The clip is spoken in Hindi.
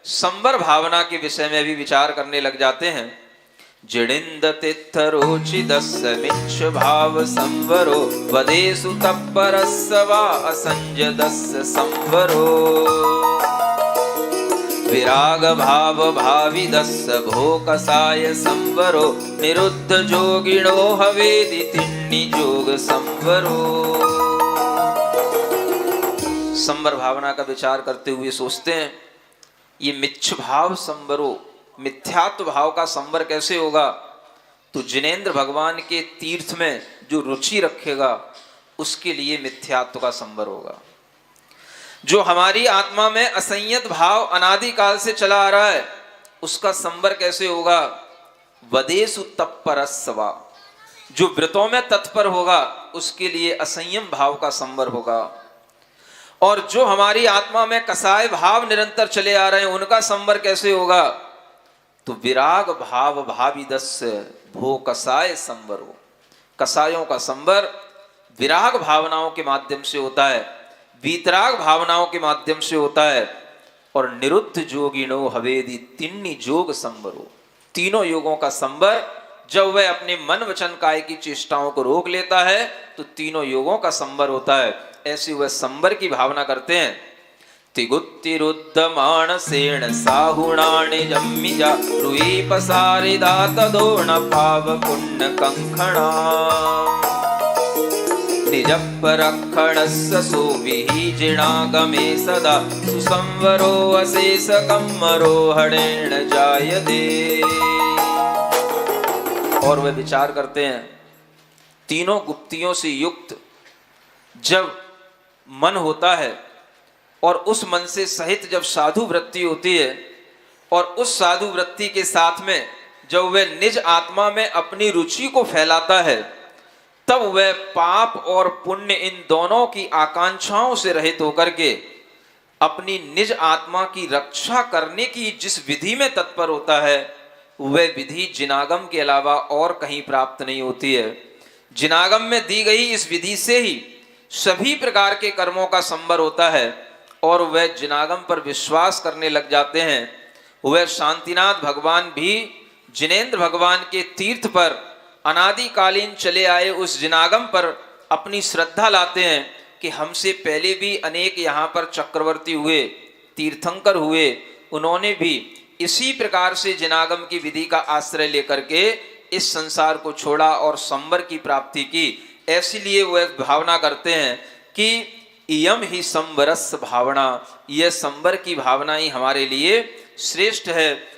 संवर भावना के विषय में भी विचार करने लग जाते हैं। जिणिंद तित्थ रोचिदस्य मिच्छ भाव संवरो वदेषु तत्परस्य वा असंजदस्य संवरो विराग भाव भाविदस्य भोकसाय संवरो निरुद्ध जोगिणो हवेदि तिन्नि जोग संवरो। संवर भावना का विचार करते हुए सोचते हैं ये मिच्छ भाव संवरो, मिथ्यात्व भाव का संवर कैसे होगा? तो जिनेंद्र भगवान के तीर्थ में जो रुचि रखेगा उसके लिए मिथ्यात्व का संवर होगा। जो हमारी आत्मा में असंयत भाव अनादिकाल से चला आ रहा है उसका संवर कैसे होगा? वदेषु तत्परस्वा, जो व्रतों में तत्पर होगा उसके लिए असंयम भाव का संवर होगा। और जो हमारी आत्मा में कसाय भाव निरंतर चले आ रहे हैं उनका संवर कैसे होगा? तो विराग भाव भाविदस्य भो कसाय संवरो, कसायों का संवर विराग भावनाओं के माध्यम से होता है, वीतराग भावनाओं के माध्यम से होता है। और निरुद्ध जोगिनो हवेदि तिन्नि जोग संवरो, तीनों योगों का संवर जब वह अपने मन वचन काय की चेष्टाओं को रोक लेता है तो तीनों योगों का संवर होता है। ऐसी वह संवर की भावना करते हैं। तिगुत्तिरुद्धमानसेन साहुणानि जम्मिजा रुईपसारिदा तदोण पाव पुण्य कंखणा निजपरक्षणस्य सुविहीजिणागमे सदा सुसंवरो अशेष कम्मरो हरेण जायते। और वे विचार करते हैं तीनों गुप्तियों से युक्त जब मन होता है और उस मन से सहित जब साधु वृत्ति होती है और उस साधु वृत्ति के साथ में जब वह निज आत्मा में अपनी रुचि को फैलाता है तब वह पाप और पुण्य इन दोनों की आकांक्षाओं से रहित होकर के अपनी निज आत्मा की रक्षा करने की जिस विधि में तत्पर होता है वह विधि जिनागम के अलावा और कहीं प्राप्त नहीं होती है। जिनागम में दी गई इस विधि से ही सभी प्रकार के कर्मों का संवर होता है और वह जिनागम पर विश्वास करने लग जाते हैं। वह शांतिनाथ भगवान भी जिनेंद्र भगवान के तीर्थ पर अनादिकालीन चले आए उस जिनागम पर अपनी श्रद्धा लाते हैं कि हमसे पहले भी अनेक यहाँ पर चक्रवर्ती हुए, तीर्थंकर हुए, उन्होंने भी इसी प्रकार से जिनागम की विधि का आश्रय लेकर के इस संसार को छोड़ा और संवर की प्राप्ति की। ऐसीलिए वह भावना करते हैं कि इयम ही संवरस भावना, यह संवर की भावना ही हमारे लिए श्रेष्ठ है